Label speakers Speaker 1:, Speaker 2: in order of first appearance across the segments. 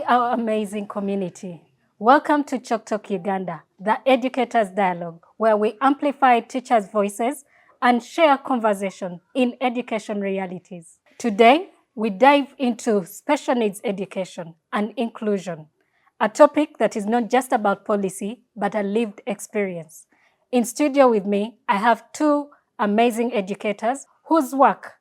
Speaker 1: our amazing community. Welcome to Chalk Talk Uganda, the Educators Dialogue, where we amplify teachers' voices and share conversation in education realities. Today, we dive into special needs education and inclusion, a topic that is not just about policy, but a lived experience. In studio with me, I have two amazing educators whose work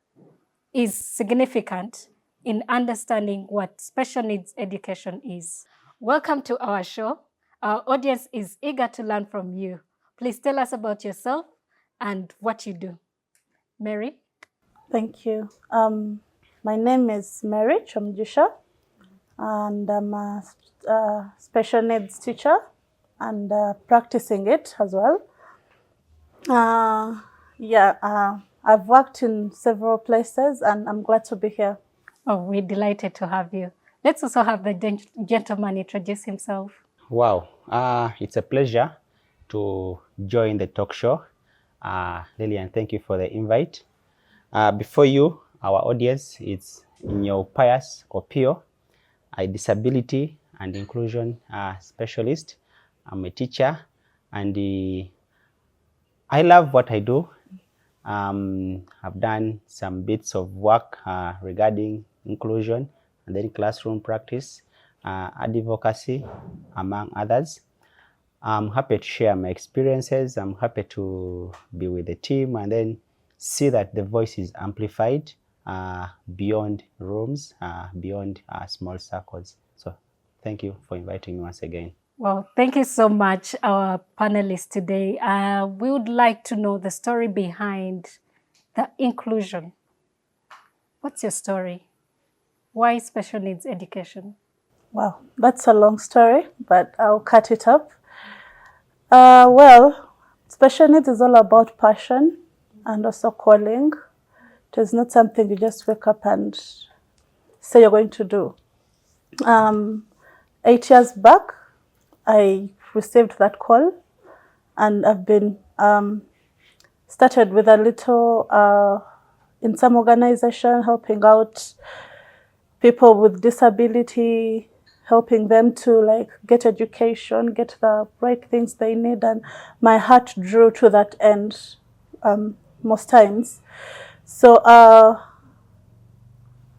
Speaker 1: is significant in understanding what special needs education is. Welcome to our show. Our audience is eager to learn from you. Please tell us about yourself and what you do. Mary?
Speaker 2: Thank you. My name is Mary Chomjisha, and I'm a special needs teacher and practicing it as well. I've worked in several places and I'm glad to be here.
Speaker 1: Oh, we're delighted to have you. Let's also have the gentleman introduce himself.
Speaker 3: Wow, it's a pleasure to join the talk show. Lillian, thank you for the invite. Before you, our audience, it's Nyo Pius Opio, a disability and inclusion specialist. I'm a teacher and I love what I do. I've done some bits of work regarding inclusion and then classroom practice, advocacy, among others. I'm happy to share my experiences. I'm happy to be with the team and then see that the voice is amplified beyond rooms, beyond small circles. So thank you for inviting me once again.
Speaker 1: Well, thank you so much, our panelists today. We would like to know the story behind the inclusion. What's your story? Why special needs education?
Speaker 2: Wow, that's a long story, but I'll cut it up. Well, special needs is all about passion and also calling. It is not something you just wake up and say you're going to do. 8 years back, I received that call and I've been started with a little in some organization helping out people with disability, helping them to get education, get the right things they need, and my heart drew to that end most times. So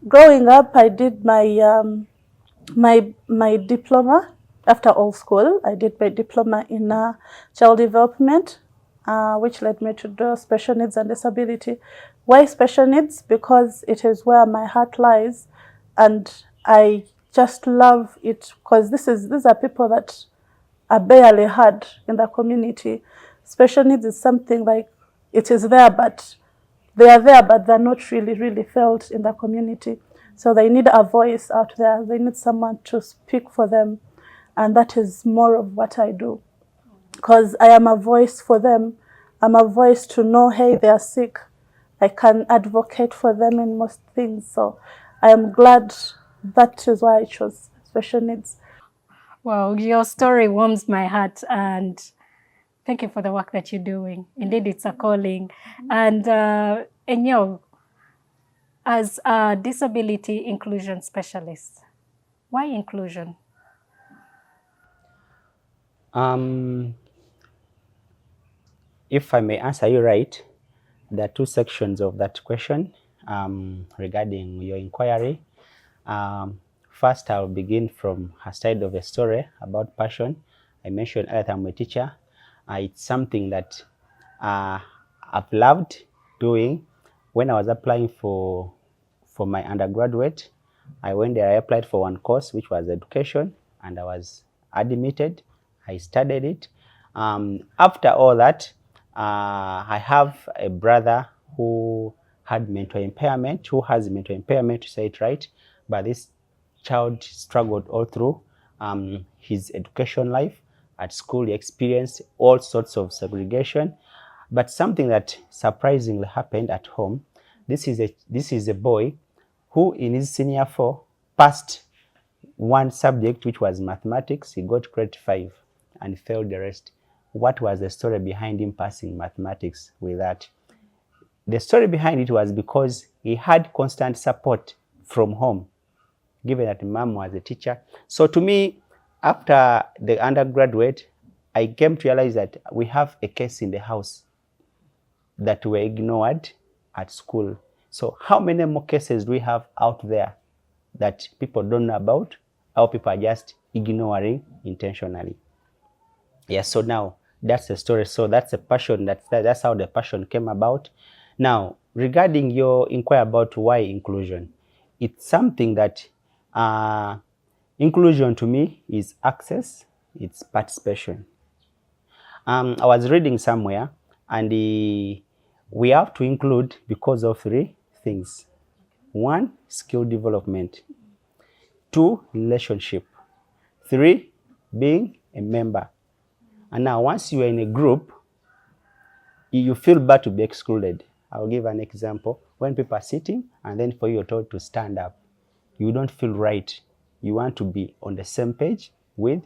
Speaker 2: growing up, I did my my diploma. After all school, I did my diploma in child development, which led me to do special needs and disability. Why special needs? Because it is where my heart lies, and I just love it because these are people that are barely heard in the community. Special needs is something like it is there, but they are there, but they're not really felt in the community. So they need a voice out there. They need someone to speak for them. And that is more of what I do, because I am a voice for them. I'm a voice to know, hey, they are sick. I can advocate for them in most things. So I am glad that is why I chose special needs.
Speaker 1: Well, your story warms my heart, and thank you for the work that you're doing. Indeed, it's a calling. And Enyo, as a disability inclusion specialist, why inclusion?
Speaker 3: If I may answer you right, there are two sections of that question regarding your inquiry. First, I'll begin from her side of the story about passion. I mentioned earlier I'm a teacher. It's something that I've loved doing. When I was applying for my undergraduate, I went there, I applied for one course, which was education, and I was admitted. I studied it. After all that, I have a brother who had mental impairment, who has mental impairment, to say it right, but this child struggled all through his education life. At school, he experienced all sorts of segregation, but something that surprisingly happened at home. This is a boy who in his senior 4 passed one subject, which was mathematics. He got grade 5 and failed the rest. What was the story behind him passing mathematics with that? The story behind it was because he had constant support from home. given that mom was a teacher. So to me, after the undergraduate, I came to realize that we have a case in the house that were ignored at school. So how many more cases do we have out there that people don't know about, or people are just ignoring intentionally? Yes, so now that's the story. So that's a passion, that's how the passion came about. Now, regarding your inquiry about why inclusion, it's something that inclusion to me is access, it's participation. I was reading somewhere, and we have to include because of 3 things. 1, skill development. 2, relationship. 3, being a member. And now once you are in a group, you feel bad to be excluded. I'll give an example. When people are sitting and then for you you're told to stand up, you don't feel right. You want to be on the same page with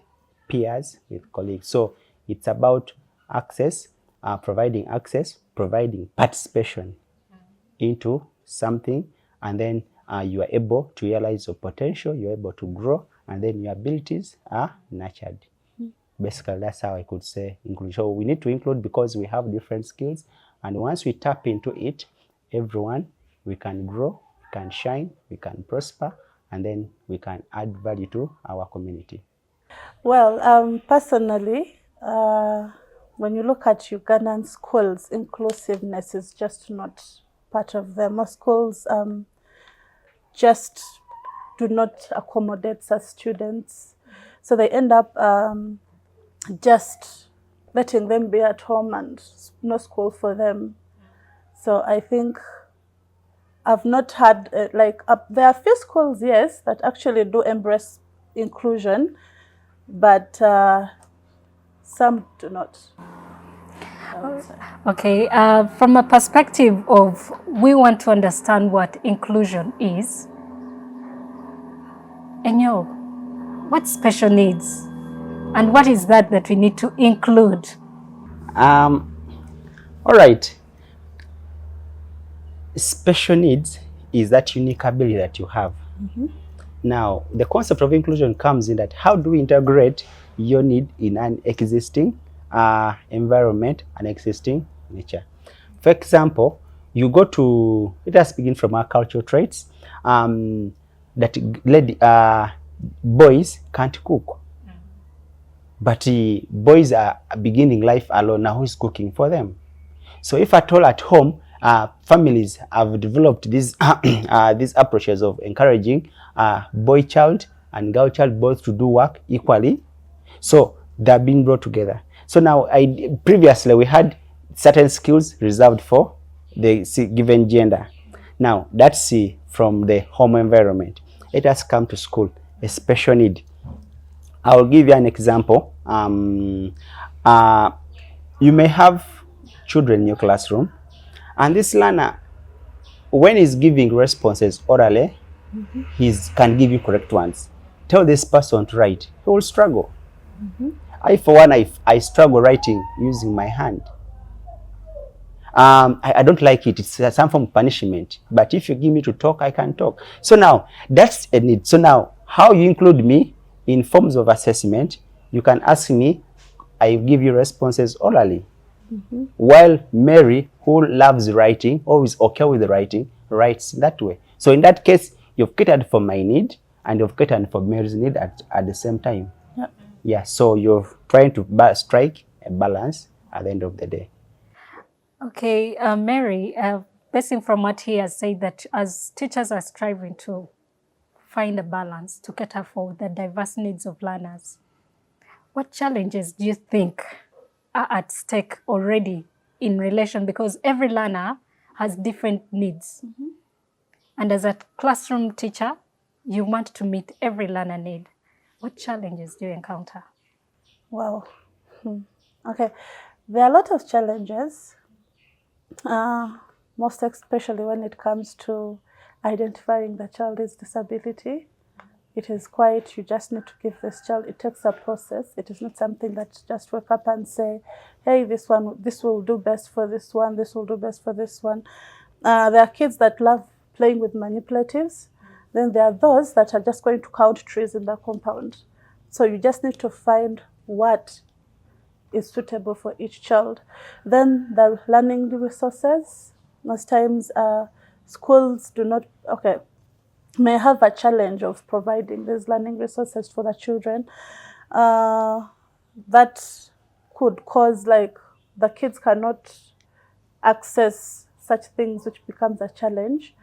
Speaker 3: peers, with colleagues. So it's about access, providing participation into something, and then you are able to realize your potential, you're able to grow, and then your abilities are nurtured. Basically, that's how I could say include. So we need to include because we have different skills, and once we tap into it, everyone, we can grow, we can shine, we can prosper, and then we can add value to our community.
Speaker 2: Well, personally, when you look at Ugandan schools, inclusiveness is just not part of them. Most schools just do not accommodate such students. So they end up just letting them be at home and no school for them. So I think I've not had, there are few schools, yes, that actually do embrace inclusion, but some do not.
Speaker 1: Okay, from a perspective of we want to understand what inclusion is, Enyo, what special needs and what is that we need to include?
Speaker 3: All right. Special needs is that unique ability that you have. Now, the concept of inclusion comes in that how do we integrate your need in an existing environment, an existing nature. For example, you go to, let us begin from our cultural traits, that boys can't cook. But boys are beginning life alone. Now who's cooking for them? So if at all at home, families have developed these approaches of encouraging boy child and girl child both to do work equally. So they're being brought together. So now previously we had certain skills reserved for the given gender. Now that's from the home environment. Let us come to school, a special need. I will give you an example. You may have children in your classroom, and this learner, when he's giving responses orally, he can give you correct ones. Tell this person to write, he will struggle. I, for one, I struggle writing using my hand. I don't like it. It's some form of punishment. But if you give me to talk, I can talk. So now, that's a need. So now, how you include me in forms of assessment, you can ask me, I give you responses orally. While Mary, who loves writing, always okay with writing, writes that way. So in that case, you've catered for my need and you've catered for Mary's need at the same time. Yeah, so you're trying to strike a balance at the end of the day.
Speaker 1: Okay, Mary, basing from what he has said, that as teachers are striving to find a balance to cater for the diverse needs of learners, what challenges do you think are at stake already in relation, because every learner has different needs. And as a classroom teacher, you want to meet every learner need. What challenges do you encounter?
Speaker 2: Wow. Okay. There are a lot of challenges, most especially when it comes to identifying the child's disability. It is quite, you just need to give this child, it takes a process. It is not something that just wake up and say, hey, this will do best for this one, this will do best for this one. There are kids that love playing with manipulatives, Then there are those that are just going to count trees in the compound. So you just need to find what is suitable for each child. Then the learning resources. Most times schools do not, may have a challenge of providing these learning resources for the children. That could cause like the kids cannot access such things, which becomes a challenge,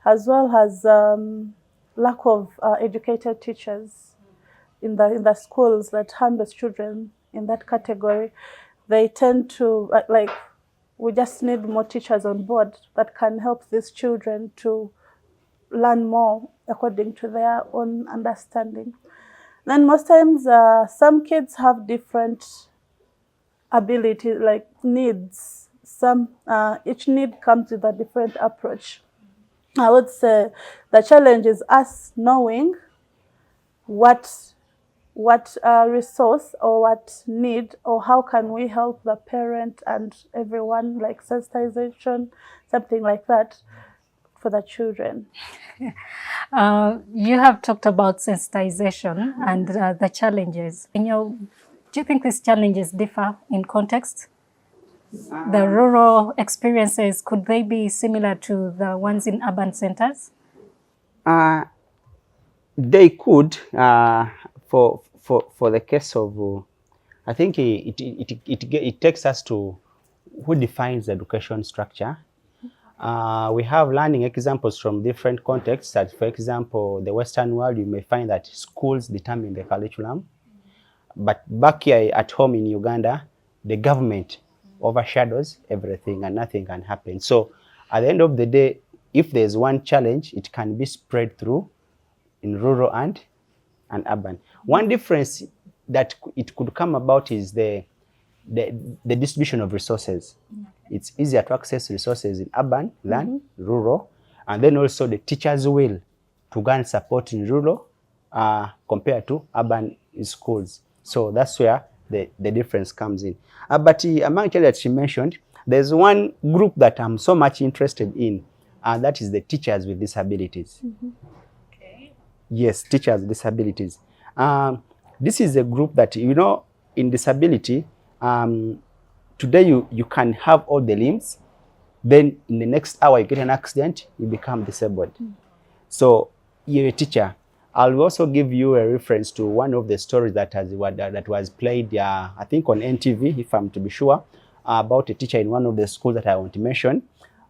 Speaker 2: as well as lack of educated teachers in the schools that handle children in that category. They tend to we just need more teachers on board that can help these children to learn more according to their own understanding. Then most times some kids have different abilities, like needs. Each need comes with a different approach. I would say the challenge is us knowing what resource or what need, or how can we help the parent and everyone, like sensitization, something like that, for the children.
Speaker 1: You have talked about sensitization and the challenges. Do you think these challenges differ in context? The rural experiences, could they be similar to the ones in urban centers?
Speaker 3: They could, for the case of, I think it takes us to who defines the education structure. We have learning examples from different contexts. That, for example, the Western world, you may find that schools determine the curriculum. But back here at home in Uganda, the government overshadows everything and nothing can happen. So at the end of the day, if there's one challenge, it can be spread through in rural and urban. One difference that it could come about is the distribution of resources. It's easier to access resources in urban than rural. And then also the teachers' will to go and support in rural compared to urban schools. So that's where the difference comes in. But among that she mentioned, there's one group that I'm so much interested in, and that is the teachers with disabilities.
Speaker 1: Okay.
Speaker 3: Yes, teachers with disabilities. This is a group that, in disability, today you can have all the limbs, then in the next hour you get an accident, you become disabled. So you're a teacher. I'll also give you a reference to one of the stories that was played, I think on NTV, if I'm to be sure, about a teacher in one of the schools that I want to mention,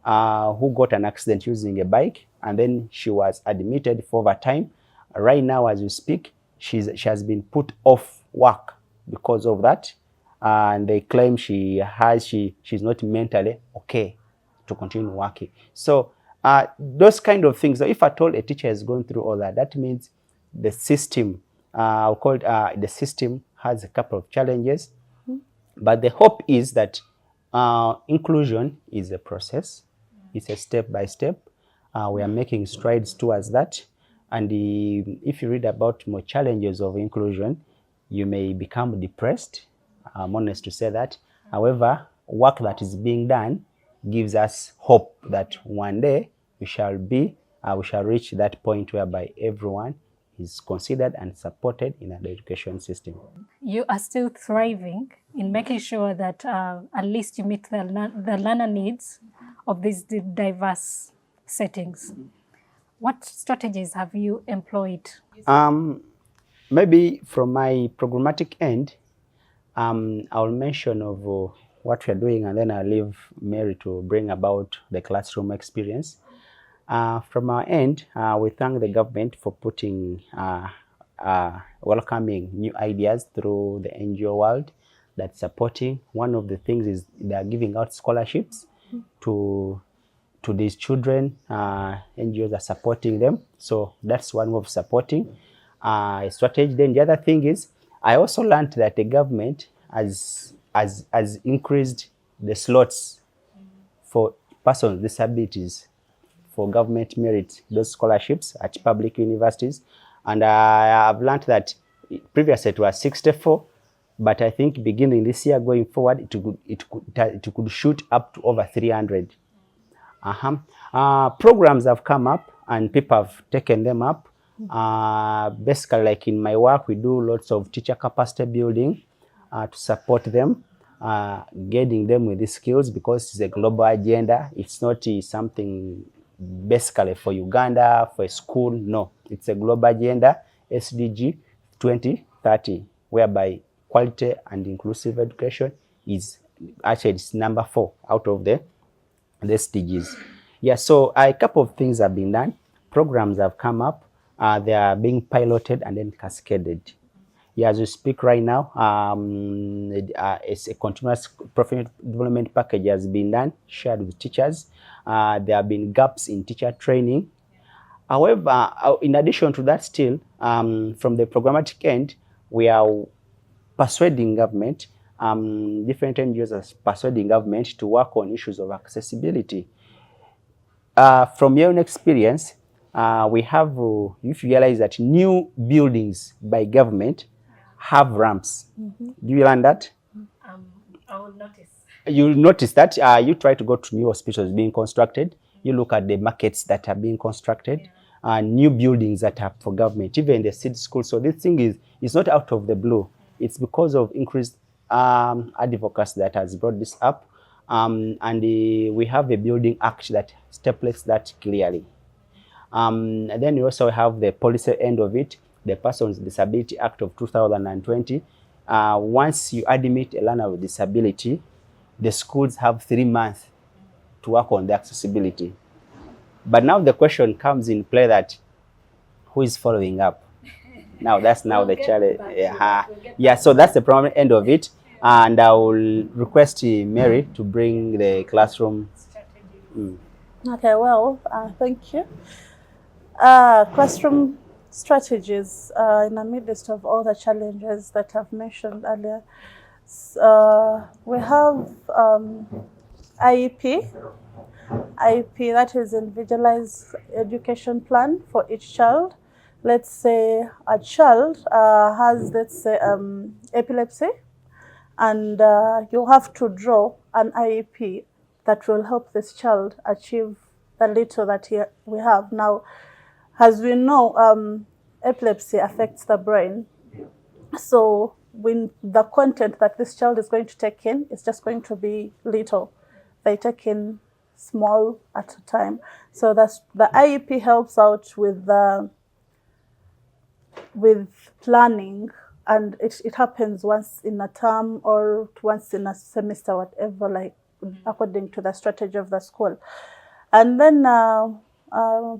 Speaker 3: who got an accident using a bike, and then she was admitted for overtime. Right now, as we speak, she has been put off work because of that, and they claim she's not mentally okay to continue working. So those kind of things. If at all a teacher is going through all that, that means the system, I'll call it, the system has a couple of challenges. But the hope is that inclusion is a process. It's a step by step. We are making strides towards that. And if you read about more challenges of inclusion, you may become depressed. I'm honest to say that. However, work that is being done gives us hope that one day we shall reach that point whereby everyone is considered and supported in the education system.
Speaker 1: You are still thriving in making sure that at least you meet the learner needs of these diverse settings. What strategies have you employed?
Speaker 3: Maybe from my programmatic end, I'll mention of what we're doing, and then I'll leave Mary to bring about the classroom experience. From our end, we thank the government for welcoming new ideas through the NGO world that's supporting. One of the things is they are giving out scholarships to these children. NGOs are supporting them. So that's one way of supporting strategy. Then the other thing is, I also learned that the government has increased the slots for persons with disabilities for government merit, those scholarships at public universities. And I have learned that previously it was 64, but I think beginning this year going forward, it could shoot up to over 300. Programs have come up and people have taken them up. Basically, like in my work, we do lots of teacher capacity building to support them, getting them with these skills, because it's a global agenda. It's not something basically for Uganda, for a school. No, it's a global agenda, SDG 2030, whereby quality and inclusive education is actually it's number 4 out of the SDGs. Yeah, so a couple of things have been done. Programs have come up. They are being piloted and then cascaded. Yeah, as we speak right now, it's a continuous professional development package has been done, shared with teachers. There have been gaps in teacher training. However, in addition to that, still, from the programmatic end, we are persuading government, different NGOs are persuading government to work on issues of accessibility. From your own experience, we have, if you realize that new buildings by government have ramps. Do you learn that?
Speaker 1: I will notice.
Speaker 3: You'll notice that you try to go to new hospitals being constructed. You look at the markets that are being constructed, new buildings that are for government, even the seed schools. So this thing is not out of the blue. It's because of increased advocacy that has brought this up. And we have a building act that stipulates that clearly. And then you also have the policy end of it, the Persons with Disability Act of 2020. Once you admit a learner with disability, the schools have 3 months to work on the accessibility. But now the question comes in play that who is following up? Now that's now the challenge. Yeah, so that's the problem end of it. And I will request Mary to bring the classroom.
Speaker 2: Okay, well, thank you. Classroom strategies in the midst of all the challenges that I've mentioned earlier. We have IEP, that is individualized education plan for each child. Let's say a child has, let's say, epilepsy, and you have to draw an IEP that will help this child achieve the little that we have. Now, as we know, epilepsy affects the brain. So when the content that this child is going to take in is just going to be little. They take in small at a time. So that's the IEP helps out with planning, and it happens once in a term or once in a semester, whatever, like according to the strategy of the school. And then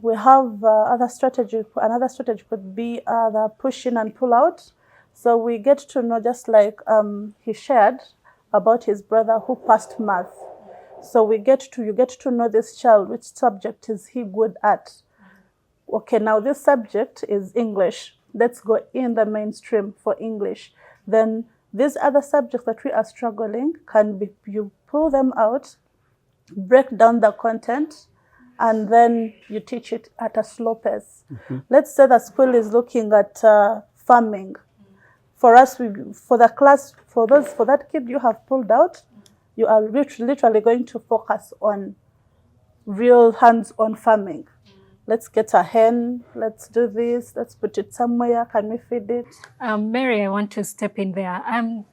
Speaker 2: we have other strategy. Another strategy could be the push in and pull out. So we get to know, just like he shared about his brother who passed math. So you get to know this child, which subject is he good at. Okay, now this subject is English. Let's go in the mainstream for English. Then these other subjects that we are struggling can be, you pull them out, break down the content, and then you teach it at a slow pace. Let's say the school is looking at farming. For us, for that kid you have pulled out, you are literally going to focus on real hands-on farming. Let's get a hen, let's do this, let's put it somewhere, can we feed it?
Speaker 1: Mary, I want to step in there. I'm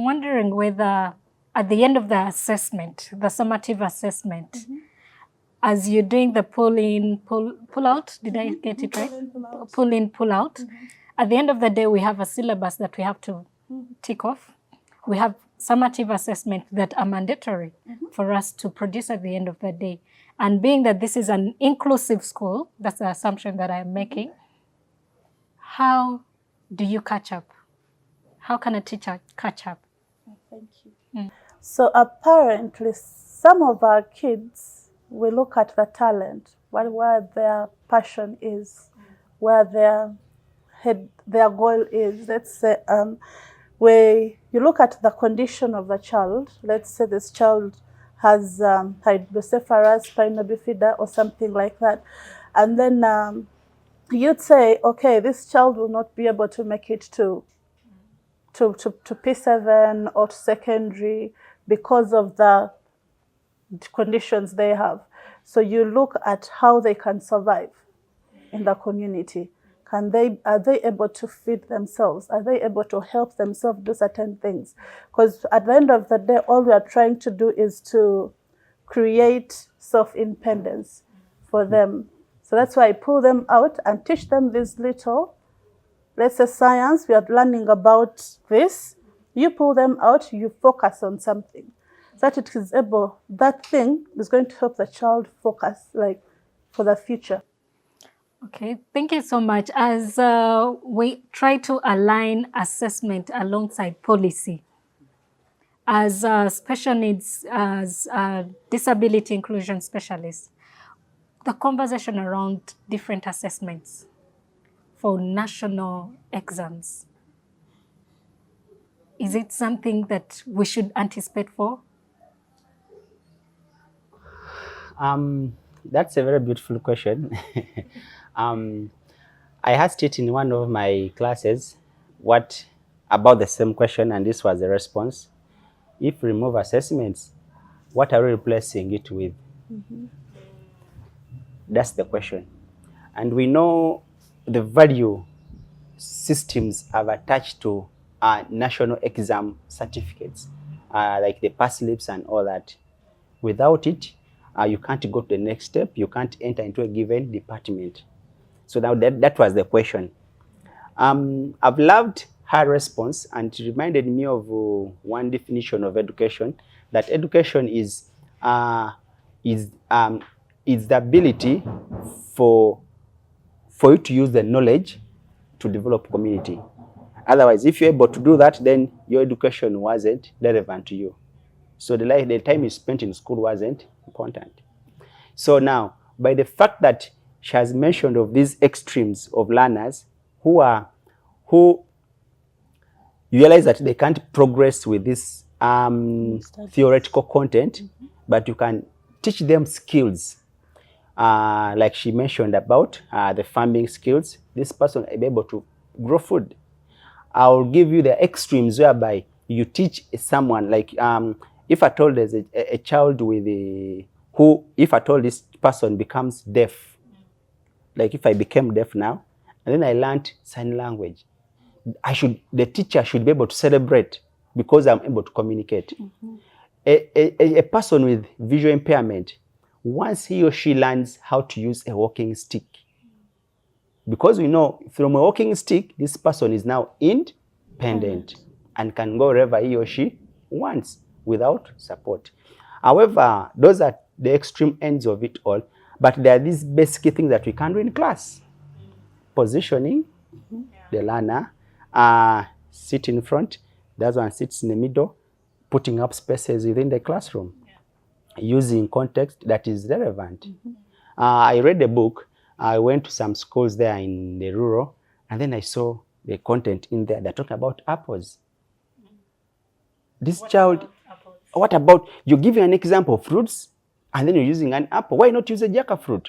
Speaker 1: wondering whether at the end of the assessment, the summative assessment, as you're doing the pull-in, pull-out, did I get it right? Pull-in, pull-out. At the end of the day, we have a syllabus that we have to tick off. We have summative assessment that are mandatory for us to produce at the end of the day. And being that this is an inclusive school, that's the assumption that I'm making, how do you catch up? How can a teacher catch up?
Speaker 2: Thank you. So apparently, some of our kids, we look at the talent, where their passion is, where their goal is. Let's say where you look at the condition of the child. Let's say this child has hydrocephalus, spina bifida, or something like that. And then you'd say, okay, this child will not be able to make it to P7 or to secondary because of the conditions they have. So you look at how they can survive. in the community? Are they able to feed themselves? Are they able to help themselves do certain things? Because at the end of the day, all we are trying to do is to create self-independence for them. So that's why I pull them out and teach them this little, let's say science, we are learning about this. You pull them out, you focus on something. So that it is able, that thing is going to help the child focus, like, for the future.
Speaker 1: Okay, thank you so much. As we try to align assessment alongside policy, as special needs, as disability inclusion specialists, the conversation around different assessments for national exams, is it something that we should anticipate for?
Speaker 3: That's a very beautiful question. I asked it in one of my classes about the same question, and this was the response. If we remove assessments, what are we replacing it with? That's the question. And we know the value systems have attached to national exam certificates, like the pass slips and all that. Without it, you can't go to the next step. You can't enter into a given department. So now that was the question. I've loved her response, and it reminded me of one definition of education, that education is the ability for you to use the knowledge to develop community. Otherwise, if you're able to do that, then your education wasn't relevant to you. So the time you spent in school wasn't important. So now, by the fact that she has mentioned of these extremes of learners who realize that they can't progress with this theoretical content, but you can teach them skills. Like she mentioned about the farming skills, this person will be able to grow food. I'll give you the extremes whereby you teach someone, like if I told there's a child if I told this person becomes deaf, like if I became deaf now, and then I learned sign language, the teacher should be able to celebrate because I'm able to communicate. A person with visual impairment, once he or she learns how to use a walking stick, because we know from a walking stick, this person is now independent and can go wherever he or she wants without support. However, those are the extreme ends of it all, but there are these basic things that we can do in class. Positioning the learner, sit in front, the other one sits in the middle, putting up spaces within the classroom, using context that is relevant. I read a book. I went to some schools there in the rural, and then I saw the content in there that talk about apples. This child, what about you giving an example of fruits, and then you're using an apple? Why not use a jackfruit?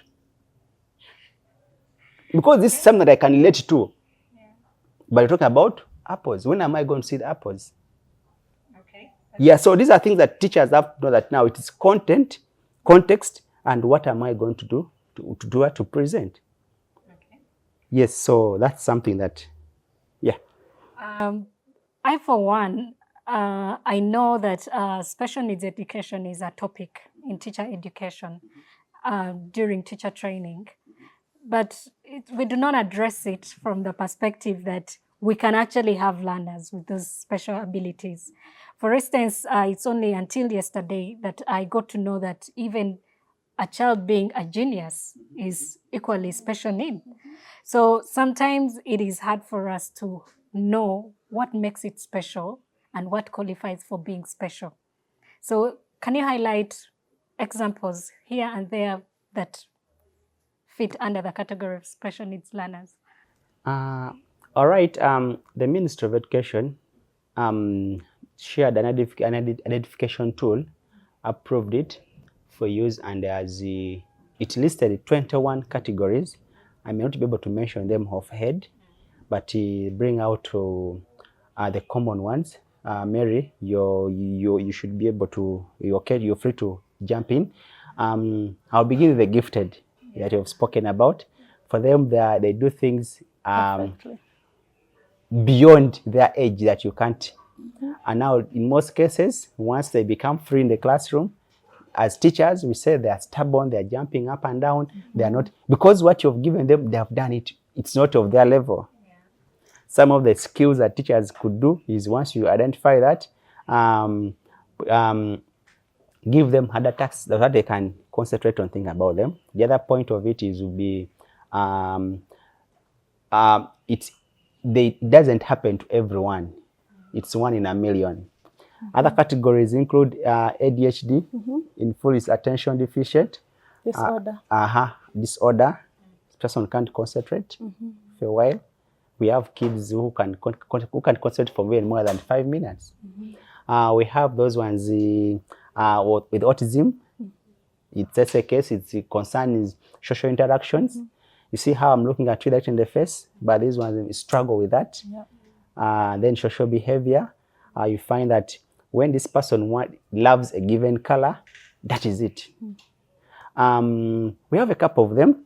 Speaker 3: Because this is something that I can relate to. But you talk about apples. When am I going to see the apples? Yeah, so these are things that teachers have to know, that now it is content, context, and what am I going to do to present. Yes, so that's something that,
Speaker 1: I, for one, I know that special needs education is a topic in teacher education during teacher training, but we do not address it from the perspective that we can actually have learners with those special abilities. For instance, it's only until yesterday that I got to know that even a child being a genius is equally special need. So sometimes it is hard for us to know what makes it special and what qualifies for being special. So can you highlight examples here and there that fit under the category of special needs learners?
Speaker 3: All right. The Ministry of Education shared an identification tool, approved it for use, and as it listed 21 categories. I may not be able to mention them offhand, but bring out the common ones. Mary, you should be able to. You're free to jump in. I'll begin with the gifted that you've spoken about. For them, they do things
Speaker 2: Perfectly.
Speaker 3: beyond their age that you can't. And now, in most cases, once they become free in the classroom, as teachers, we say they are stubborn, they are jumping up and down. They are not, because what you've given them, they have done it. It's not of their level. Some of the skills that teachers could do is, once you identify that, give them other tasks so that they can concentrate on thinking about them. The other point of it is will be it doesn't happen to everyone. It's 1 in a million. Other categories include ADHD, in full is attention deficient.
Speaker 2: Disorder.
Speaker 3: Disorder. This person can't concentrate for a while. We have kids who can concentrate for very more than 5 minutes. We have those ones with autism. It's a case. Its concern is social interactions. You see how I'm looking at you right in the face, but these ones struggle with that. Then social behavior. You find that when this person loves a given color, that is it. We have a couple of them.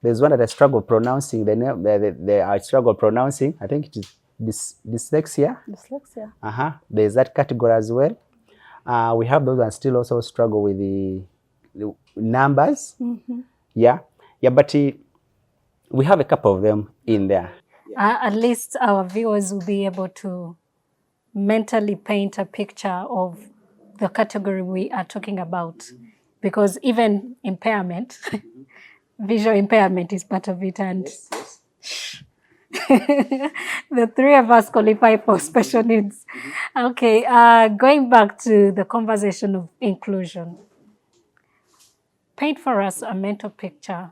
Speaker 3: There's one that I struggle pronouncing. I struggle pronouncing. I think it is dyslexia.
Speaker 2: Dyslexia.
Speaker 3: There's that category as well. We have those that still also struggle with the numbers. Yeah, but we have a couple of them in there.
Speaker 1: At least our viewers will be able to mentally paint a picture of the category we are talking about, because even impairment, visual impairment is part of it, and the three of us qualify for special needs. Okay, going back to the conversation of inclusion, paint for us a mental picture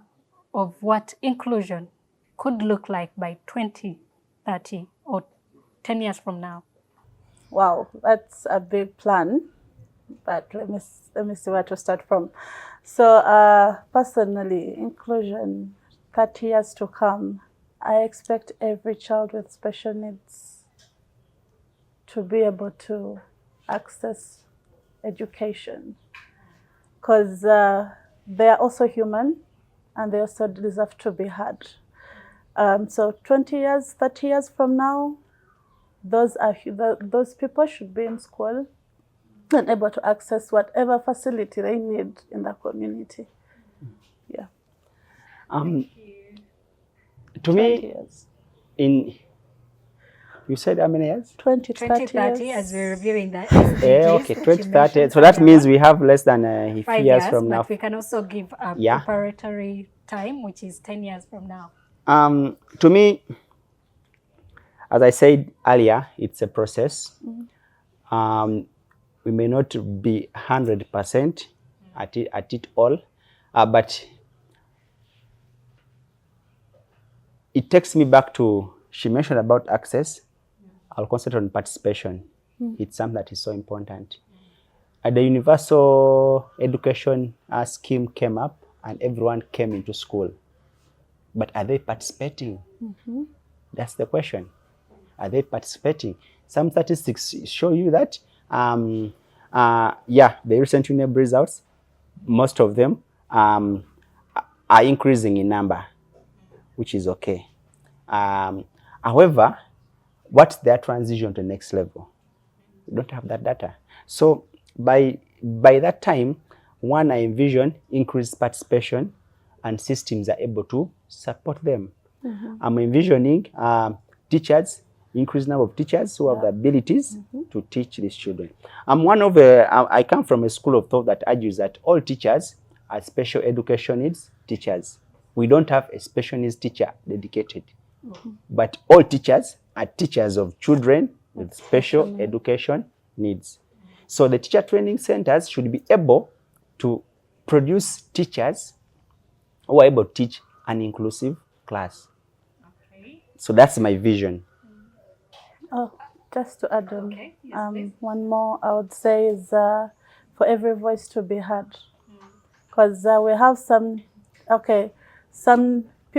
Speaker 1: of what inclusion could look like by 2030 or 10 years from now.
Speaker 2: Wow, that's a big plan, but let me see where to start from. So personally, inclusion, 30 years to come, I expect every child with special needs to be able to access education, because they are also human and they also deserve to be heard. So 20 years, 30 years from now, those people should be in school and able to access whatever facility they need in the community. Yeah.
Speaker 3: To me,
Speaker 2: years.
Speaker 3: You said how many years?
Speaker 1: 2030 as we're reviewing that.
Speaker 3: Okay, 2030. So that means we have less than a few years from now.
Speaker 1: But we can also give a preparatory time, which is 10 years from now.
Speaker 3: To me, as I said earlier, it's a process. We may not be 100% at it all, but it takes me back to, she mentioned about access. I'll concentrate on participation. It's something that is so important. The universal education scheme came up and everyone came into school. But are they participating? That's the question. Are they participating? Some statistics show you that, the recent UNEB results, most of them are increasing in number, which is okay. However, what's their transition to the next level? We don't have that data. So by that time, I envision increased participation and systems are able to support them. I'm envisioning teachers, increased number of teachers who have the abilities to teach these children. I come from a school of thought that argues that all teachers are special education needs teachers. We don't have a special needs teacher dedicated, but all teachers are teachers of children with special education needs. So the teacher training centers should be able to produce teachers who are able to teach an inclusive class. So that's my vision.
Speaker 2: Oh, just to add on, one more I would say is for every voice to be heard. Because we have some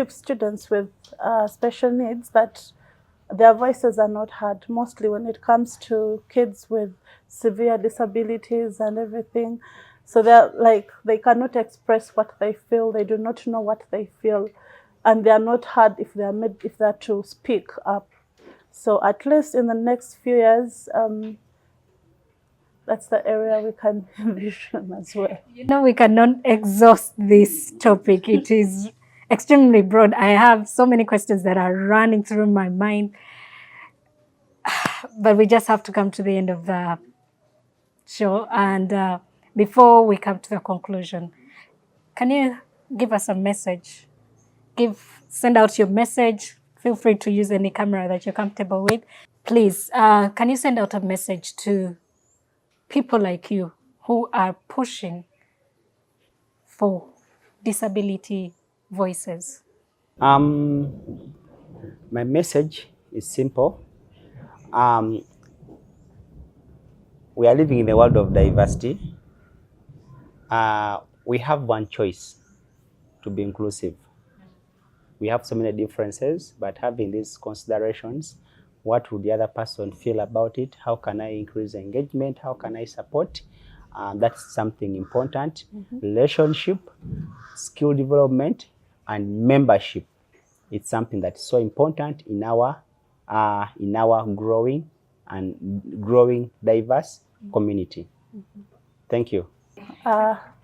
Speaker 2: students with special needs that their voices are not heard, mostly when it comes to kids with severe disabilities and everything. So they're like, they cannot express what they feel. They do not know what they feel, and they are not heard if they're to speak up. So at least in the next few years, that's the area we can envision as well.
Speaker 1: You know, we cannot exhaust this topic. It is extremely broad. I have so many questions that are running through my mind, but we just have to come to the end of the show. And before we come to the conclusion, can you give us a message? Send out your message. Feel free to use any camera that you're comfortable with. Please, can you send out a message to people like you who are pushing for disability voices?
Speaker 3: My message is simple. We are living in a world of diversity. We have one choice: to be inclusive. We have so many differences, but having these considerations, what would the other person feel about it? How can I increase engagement? How can I support? That's something important. Relationship, skill development, and membership. It's something that's so important in our growing diverse community. Thank you.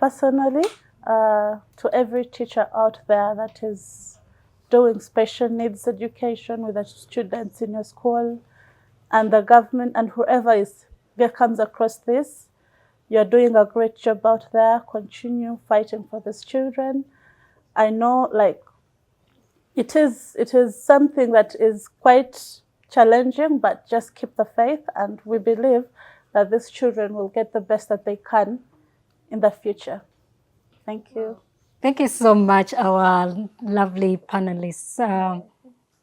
Speaker 2: Personally, to every teacher out there that is doing special needs education with the students in your school, and the government, and whoever comes across this, you're doing a great job out there. Continue fighting for these children. I know, like, it is something that is quite challenging, but just keep the faith, and we believe that these children will get the best that they can in the future. Thank you.
Speaker 1: Thank you so much, our lovely panelists.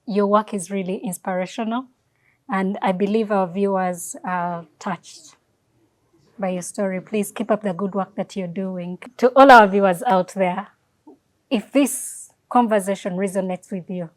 Speaker 1: Your work is really inspirational, and I believe our viewers are touched by your story. Please keep up the good work that you're doing. To all our viewers out there, if this conversation resonates with you,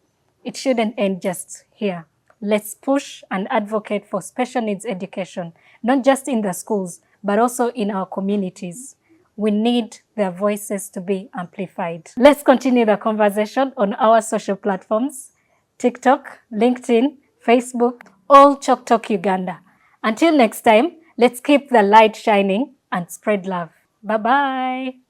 Speaker 1: it shouldn't end just here. Let's push and advocate for special needs education, not just in the schools, but also in our communities. We need their voices to be amplified. Let's continue the conversation on our social platforms: TikTok, LinkedIn, Facebook, all Chalk Talk Uganda. Until next time, let's keep the light shining and spread love. Bye-bye.